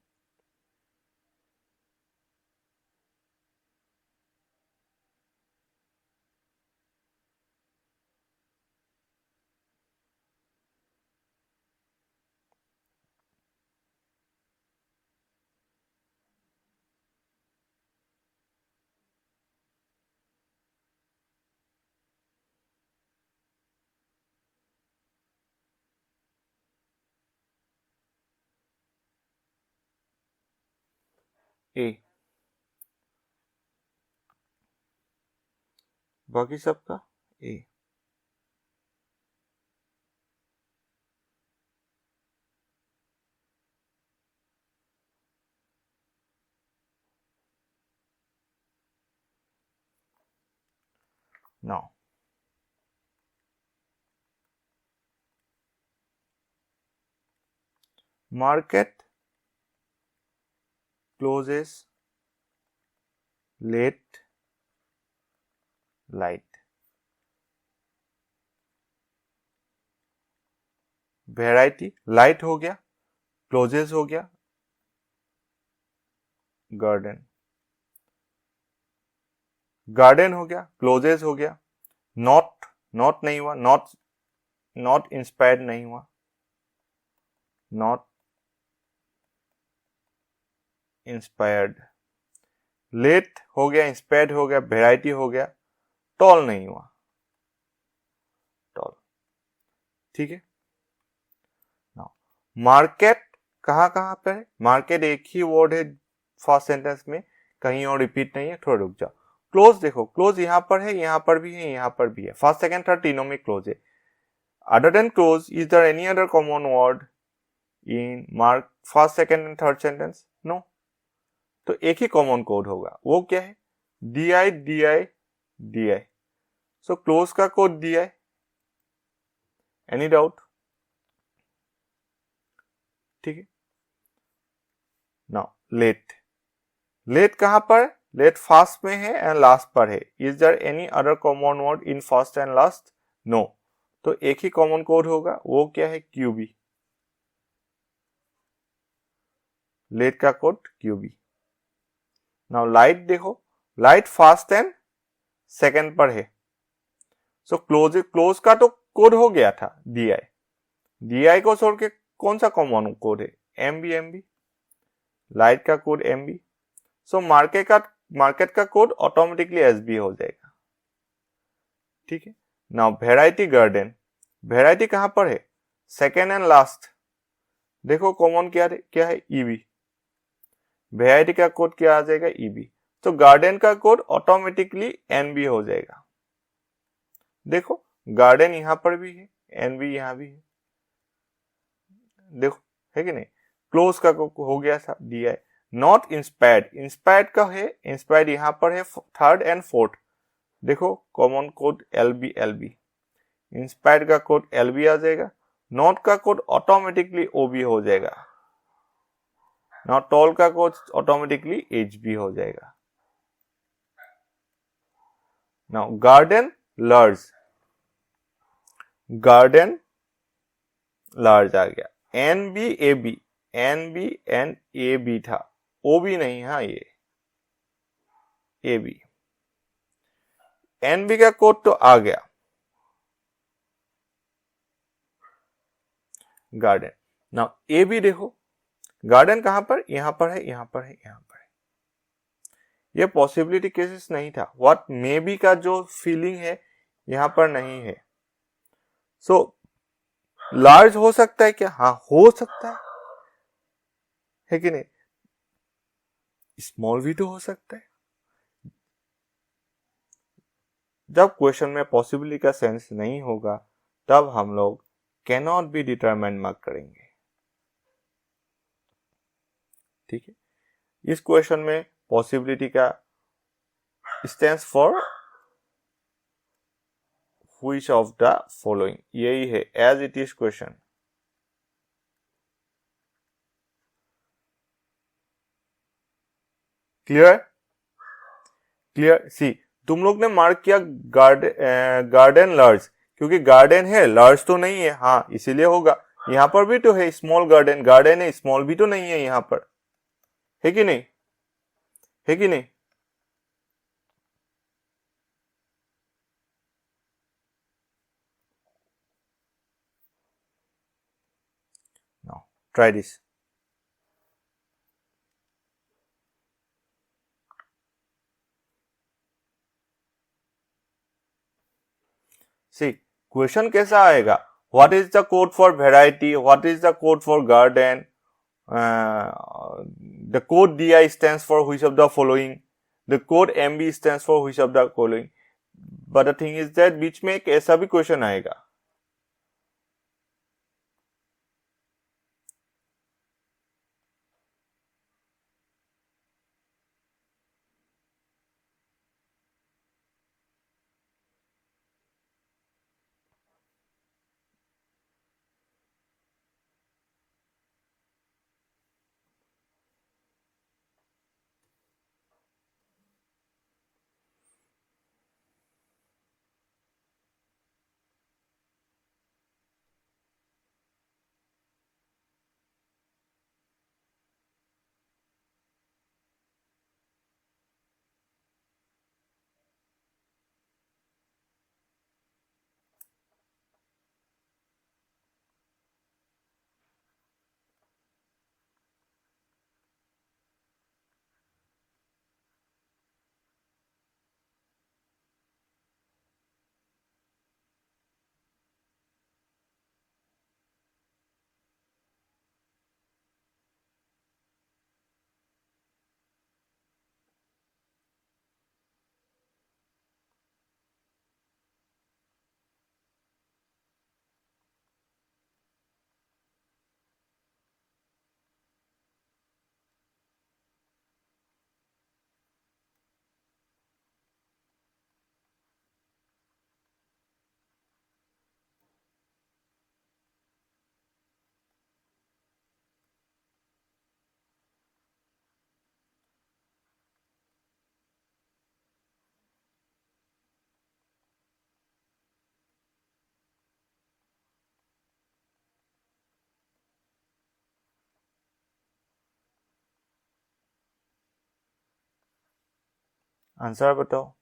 A, बाकी सबका A. Now market closes late, light, variety light हो गया, क्लोजेस हो गया, गार्डन, गार्डन हो गया, क्लोजेस हो गया, नॉट, नॉट नहीं हुआ, नॉट, नॉट इंस्पायर्ड नहीं हुआ, नॉट इंस्पायर्ड, लेट हो गया, इंस्पायर्ड हो गया, वैरायटी हो गया, टॉल नहीं हुआ, टॉल। ठीक है, मार्केट कहां कहां पर है, मार्केट एक ही वर्ड है फर्स्ट सेंटेंस में, कहीं और रिपीट नहीं है, थोड़ा रुक जाओ। क्लोज देखो, क्लोज यहां पर है, यहां पर भी है, यहां पर भी है, फर्स्ट सेकंड थर्ड तीनों में क्लोज है। Other than close is there any other common word in mark first second and third sentence? No. तो एक ही कॉमन कोड होगा, वो क्या है? DI DI DI। So close का कोड DI। Any doubt? ठीक है। नाउ लेट, लेट कहां पर? लेट फर्स्ट में है एंड लास्ट पर है। Is there any other common word in first and last? No. तो एक ही कॉमन कोड होगा, वो क्या है? QB। लेट का कोड QB। नाउ लाइट देखो, लाइट फर्स्ट एंड सेकंड पर है, सो क्लोज, क्लोज का तो कोड हो गया था DI। DI को छोड़ के कौन सा कॉमन कोड है? MB। लाइट का कोड MB, सो मार्केट का कोड ऑटोमेटिकली SB हो जाएगा। ठीक है। नाउ वैरायटी गार्डन, वैरायटी कहां पर है? Second and last. देखो कॉमन क्या है? EB। वैरायटी का कोड क्या आ जाएगा? EB। तो गार्डन का कोड ऑटोमेटिकली NB हो जाएगा। देखो गार्डन यहां पर भी है, NB यहां भी है, देखो है कि नहीं? क्लोज का हो गया था DI। नॉट इंस्पायर्ड, इंस्पायर्ड का है, इंस्पायर्ड यहां पर है थर्ड एंड फोर्थ, देखो कॉमन कोड LB। इंस्पायर्ड का कोड LB आ जाएगा, नॉट का कोड ऑटोमेटिकली OB हो जाएगा, नॉट टॉल का कोड ऑटोमेटिकली HB हो जाएगा। Now garden large, garden large आ गया, NB एंड AB था, OB नहीं, हाँ ये AB। NB का कोड तो आ गया, गार्डन। नाउ AB देखो, गार्डन कहां पर? यहां पर है, यहां पर है, यहां पर है। ये पॉसिबिलिटी केसेस नहीं था, व्हाट मे बी का जो फीलिंग है यहां पर नहीं है। सो लार्ज हो सकता है क्या? हाँ हो सकता है कि नहीं? स्मॉल भी तो हो सकता है। जब क्वेश्चन में पॉसिबिलिटी का सेंस नहीं होगा तब हम लोग कैनॉट बी डिटरमाइंड मार्क करेंगे। ठीक है। इस क्वेश्चन में पॉसिबिलिटी का stands for which of the following, यही है as it is question. Clear clear. See तुम लोग ने मार्क किया गार्डन लार्ज, क्योंकि गार्डन है लार्ज तो नहीं है. हाँ इसीलिए होगा. यहां पर भी तो है स्मॉल गार्डन, गार्डन है स्मॉल भी तो नहीं है यहां पर, है कि नहीं, है कि नहीं. Now try this. See question कैसा आएगा, what is the code for variety, what is the code for garden, the code DI stands for which of the following, the code MB stands for which of the following. But the thing is that बीच में एक ऐसा भी question आएगा. Answer बताओ.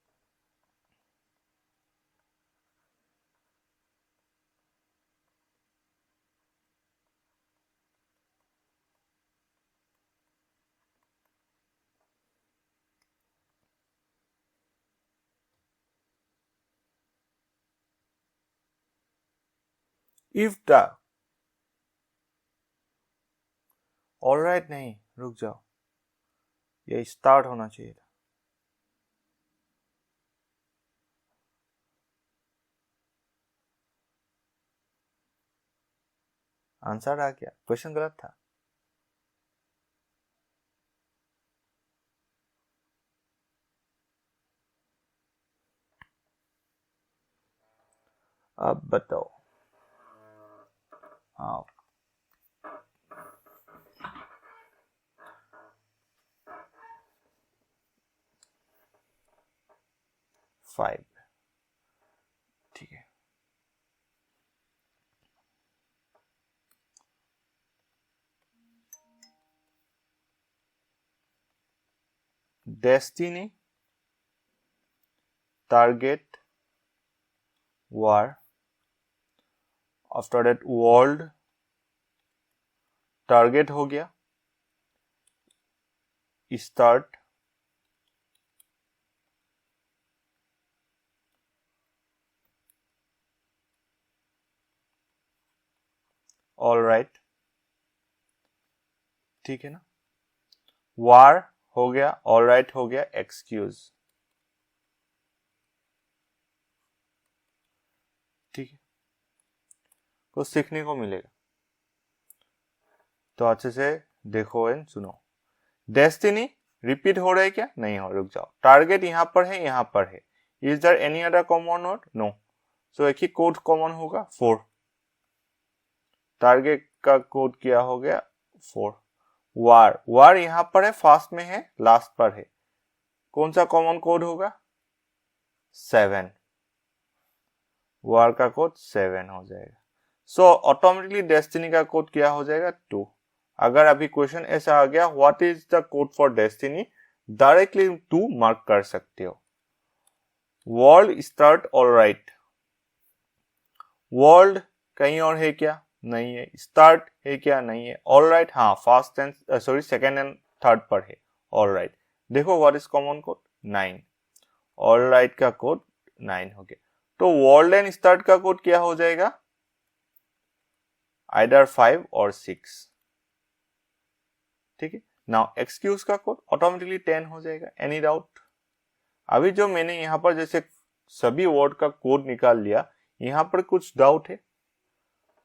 If the, alright नहीं, रुक जाओ, ये स्टार्ट होना चाहिए था. आंसर आ गया, क्वेश्चन गलत था. अब बताओ. हाँ 5, ठीक है. Destiny, target, war, after that world, target हो गया, स्टार्ट, ऑल राइट, ठीक है ना. वार हो गया, ऑल राइट हो गया, एक्सक्यूज, ठीक है. कुछ सीखने को मिलेगा, तो अच्छे से देखो एंड सुनो. डेस्टिनी रिपीट हो रहा है क्या, नहीं हो, रुक जाओ. टारगेट यहां पर है, यहां पर है. Is there any other common word, no. So एक ही कोड कॉमन होगा 4। टारगेट का कोड क्या हो गया 4। वार, वार यहां पर है, फास्ट में है, लास्ट पर है, कौन सा कॉमन कोड होगा 7। वार का कोड 7 हो जाएगा। सो ऑटोमेटिकली डेस्टिनी का कोड क्या हो जाएगा 2। अगर अभी क्वेश्चन ऐसा आ गया what is the code for destiny, directly 2 mark कर सकते हो। वर्ल्ड स्टार्ट ऑलराइट, वर्ल्ड कहीं और है क्या, नहीं है। स्टार्ट है क्या, नहीं है। ऑलराइट हाँ, first and sorry second and third पर है। ऑलराइट, देखो what is common code 9। Alright का कोड 9 हो गया। तो वर्ल्ड एंड स्टार्ट का कोड क्या हो जाएगा आइदर 5 और 6। ठीक है। नाउ एक्सक्यूज का कोड ऑटोमेटिकली 10 हो जाएगा। Any doubt? अभी जो मैंने यहां पर जैसे सभी वर्ड का कोड निकाल लिया, यहां पर कुछ डाउट है?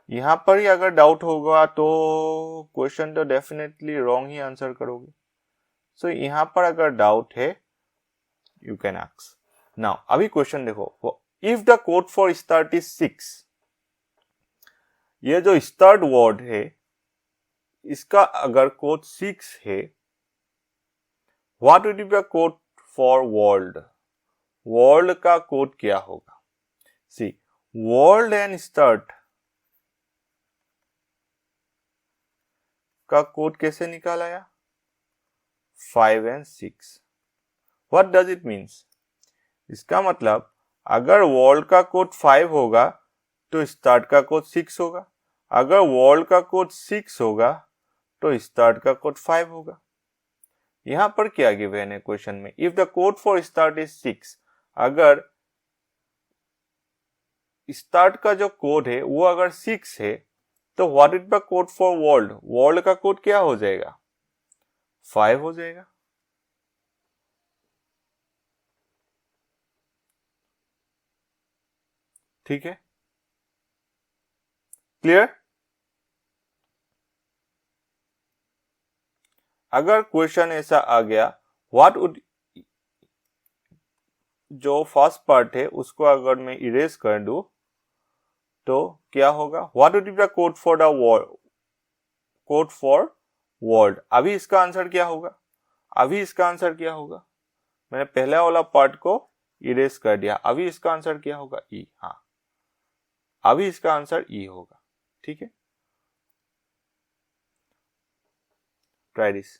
यहां पर ही अगर डाउट होगा तो क्वेश्चन तो डेफिनेटली रॉन्ग ही आंसर करोगे। सो यहां पर अगर डाउट है यू कैन आस्क। नाउ अभी क्वेश्चन देखो, if the code for start is 6, ये जो स्टार्ट वर्ड है इसका अगर कोड 6 है, what would be the code for world? World का कोड क्या होगा? सी, वर्ल्ड एंड स्टार्ट का कोड कैसे निकाल आया 5 and 6। What does it means? इसका मतलब अगर वर्ल्ड का कोड 5 होगा तो स्टार्ट का कोड 6 होगा, अगर वर्ल्ड का कोड 6 होगा तो स्टार्ट का कोड 5 होगा। यहां पर क्या गिवन है क्वेश्चन में, if the code for start is 6, अगर स्टार्ट का जो कोड है वो अगर 6 है तो what is the code for world? World का कोड क्या हो जाएगा 5 हो जाएगा। ठीक है, क्लियर? अगर क्वेश्चन ऐसा आ गया व्हाट वुड, जो फर्स्ट पार्ट है उसको अगर मैं इरेज कर दूं तो क्या होगा, what would be the code for the world, code for world. अभी इसका आंसर क्या होगा, अभी इसका आंसर क्या होगा, मैंने पहला वाला पार्ट को इरेज कर दिया, अभी इसका आंसर क्या होगा ई। हाँ, अभी इसका आंसर ई होगा। ठीक है, ट्राई दिस।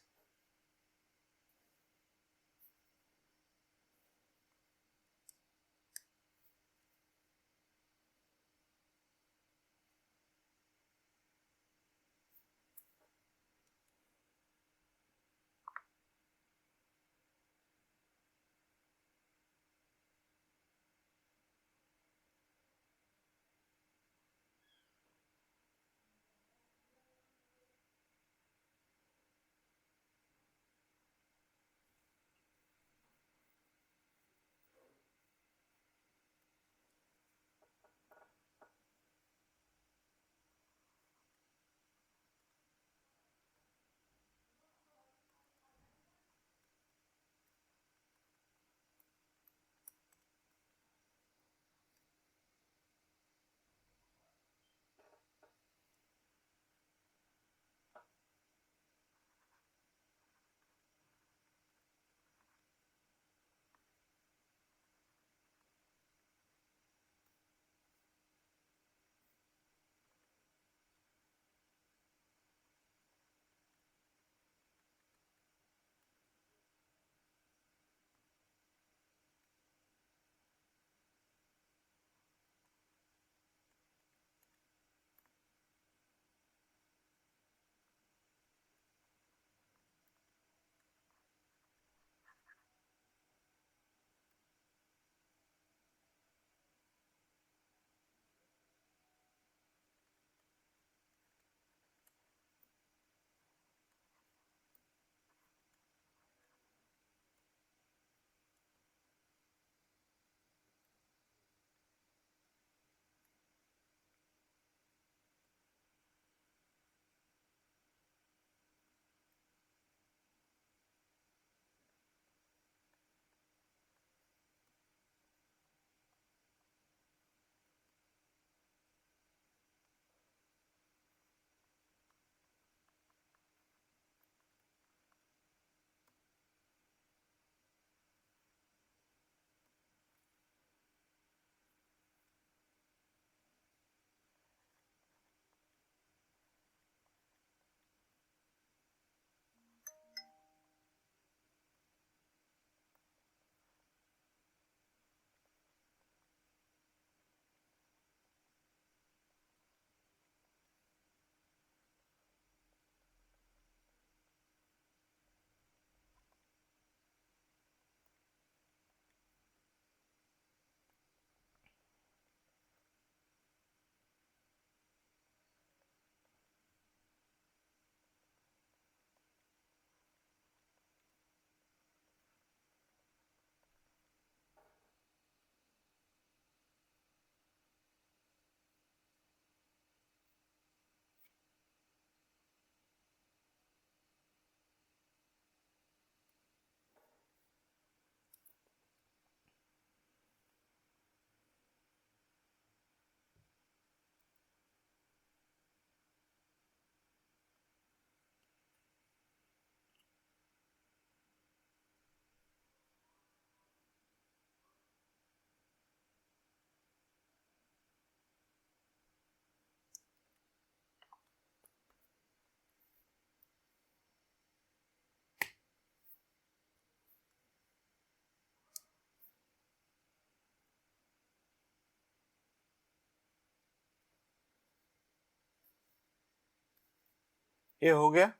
ए हो गया,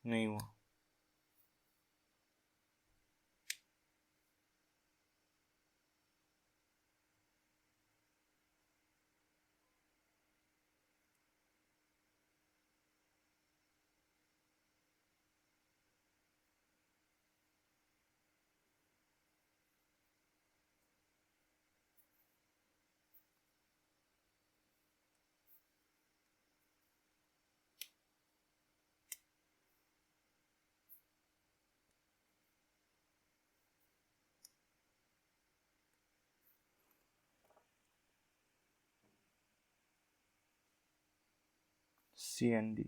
नहीं हुआ। C and D.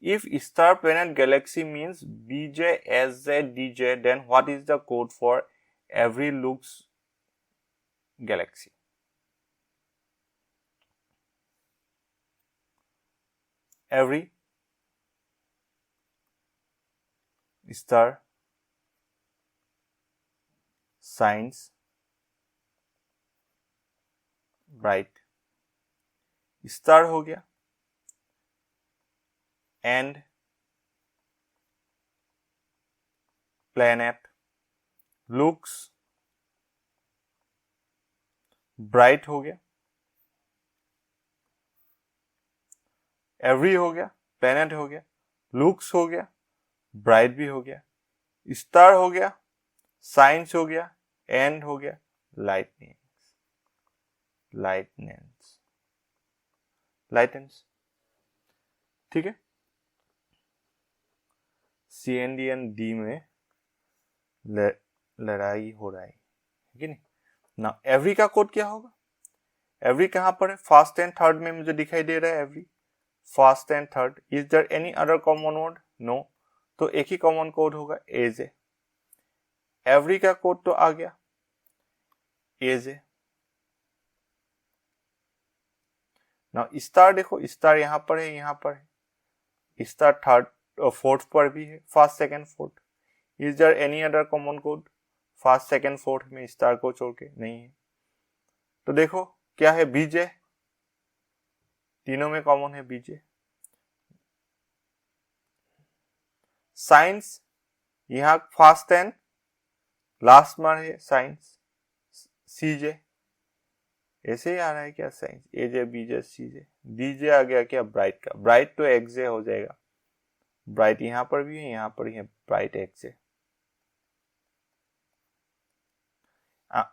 If star planet galaxy means BJ, SZ, DJ, then what is the code for every looks galaxy? Every star shines bright. Star हो गया, एंड प्लैनेट लुक्स ब्राइट हो गया, every हो गया, प्लैनेट हो गया, looks हो गया, ब्राइट भी हो गया, स्टार हो गया, साइंस हो गया, एंड हो गया लाइटेंस। ठीक है, C N D and D में लड़ाई हो रहा है, ठीक है नहीं ना। एवरी का कोड क्या होगा? एवरी कहां पर है? फर्स्ट एंड थर्ड में मुझे दिखाई दे रहा है every, first and third. Is there any other common word? No, तो एक ही कॉमन कोड होगा, एज ए। एवरी का कोड तो आ गया, एज ए। ना स्टार देखो, स्टार यहां पर है, यहां पर है, स्टार थर्ड फोर्थ पर भी है, first second fourth. Is there any other common code? First second fourth में स्टार को छोड़ के नहीं है, तो देखो क्या है, बीजे, तीनों में कॉमन है बीजे। साइंस यहां फर्स्ट एंड लास्ट में है साइंस, सीजे, ऐसे ही आ रहा है क्या साइंस, एजे बीजे सीजे। डीजे आ गया क्या, ब्राइट का, ब्राइट तो एक्जे हो जाएगा, ब्राइट यहां पर भी है, यहां पर ही है, bright XJ.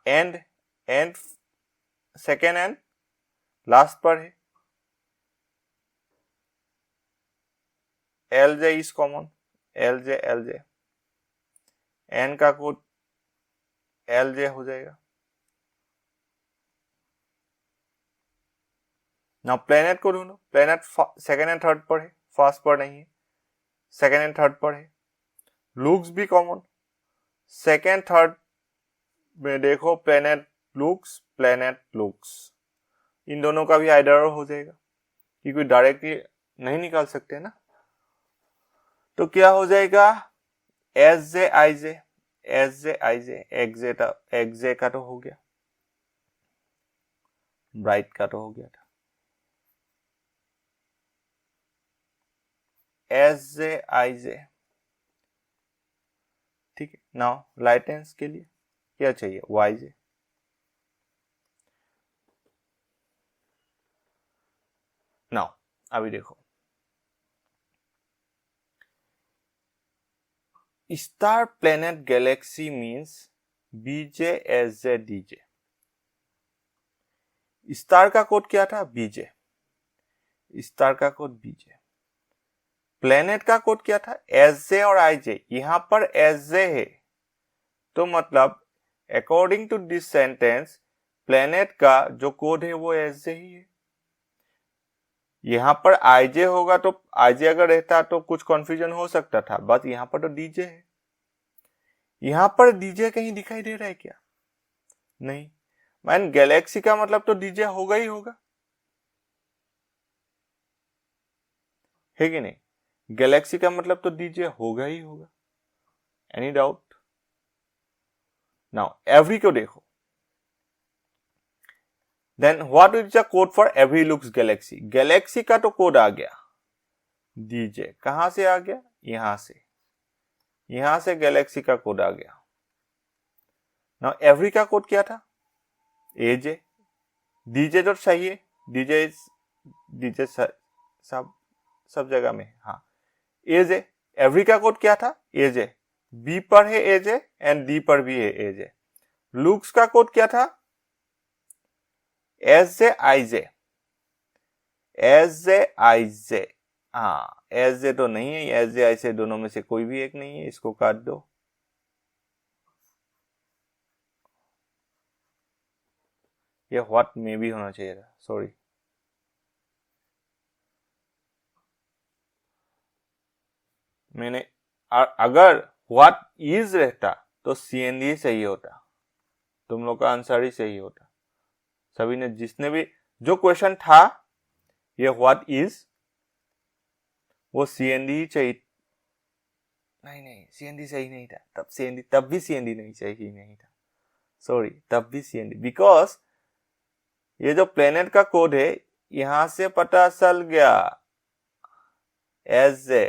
And second and last पर है, L J is common, L J, N का कोड एल जे हो जाएगा। नाउ प्लेनेट को ढूंढो, प्लेनेट सेकेंड एंड थर्ड पर है, फर्स्ट पर नहीं है, सेकेंड एंड थर्ड पर है। लुक्स भी कॉमन, सेकेंड थर्ड में देखो, प्लेनेट लुक्स, इन दोनों का भी आइडर हो जाएगा, क्योंकि डायरेक्टली नहीं निकाल सकते ना। तो क्या हो जाएगा, एस जे आई जे, एक्जे का तो हो गया, ब्राइट का तो हो गया था, एस जे आई जे। ठीक है, नाउ लाइटेंस के लिए क्या चाहिए, वाई जे। नाउ अभी देखो, स्टार प्लेनेट गैलेक्सी मींस बीजे एस जे डीजे। स्टार का कोड क्या था, बीजे, स्टार का कोड बीजे। प्लेनेट का कोड क्या था, एस जे और आई जे, यहां पर एस जे है, तो मतलब according to this sentence planet का जो कोड है वो एस जे ही है। यहां पर आईजे होगा, तो आईजे अगर रहता तो कुछ कंफ्यूजन हो सकता था, बस यहां पर तो डीजे है। यहां पर डीजे कहीं दिखाई दे रहा है क्या, नहीं, मैन गैलेक्सी का मतलब तो डीजे होगा ही होगा, है कि नहीं, गैलेक्सी का मतलब तो डीजे होगा ही होगा। Any doubt? नाउ एवरी को देखो, then what is the code for every looks galaxy, galaxy का तो कोड आ गया, दीजिए कहां से आ गया, यहां से गैलेक्सी का कोड आ गया। नाउ एवरी का कोड क्या था, एजे, डीजे तो सही है, डीजे सब जगह में, हाँ एजे। एवरी का कोड क्या था, एजे, बी पर है एजे एंड डी पर भी है एजे। लुक्स का कोड क्या था, एस जे आई जे, हाँ एस जे तो नहीं है, एस जे आई जे दोनों में से कोई भी एक नहीं है, इसको काट दो। ये व्हाट में भी होना चाहिए था, सॉरी। मैंने अगर व्हाट इज रहता तो सीएनडी सही होता, तुम लोग का आंसर ही सही होता। सभी ने जिसने भी जो क्वेश्चन था ये व्हाट इज, वो सीएनडी ही चाहिए, नहीं सीएनडी सही नहीं था, तब भी सीएनडी नहीं चाहिए नहीं था, सॉरी तब भी सीएनडी, बिकॉज ये जो प्लेनेट का कोड है यहां से पता चल गया एस जे,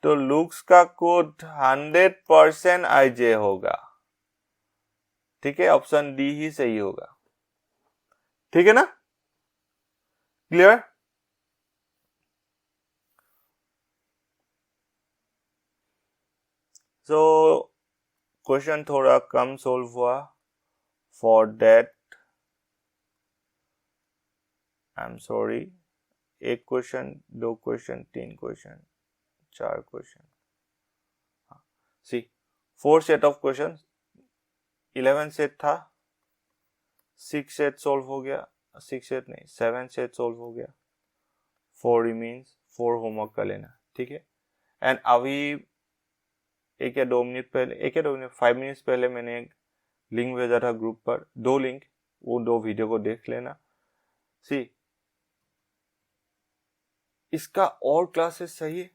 तो लुक्स का कोड 100% आईजे होगा, ठीक है, ऑप्शन डी ही सही होगा, ठीक है ना, क्लियर। सो क्वेश्चन थोड़ा कम सोल्व हुआ, for that I am sorry. एक क्वेश्चन, दो क्वेश्चन, तीन क्वेश्चन, चार question, see 4 set of question, 11 set था, 6 सेट सोल्व हो गया, 6 सेट नहीं 7 सेट सोल्व हो गया, 4 रिमीन्स, 4 होमवर्क कर लेना, ठीक है। एंड अभी 1 या 2 मिनट पहले, 5 मिनट्स पहले मैंने एक लिंक भेजा था ग्रुप पर, 2 लिंक, वो 2 वीडियो को देख लेना। सी इसका और क्लासेस चाहिए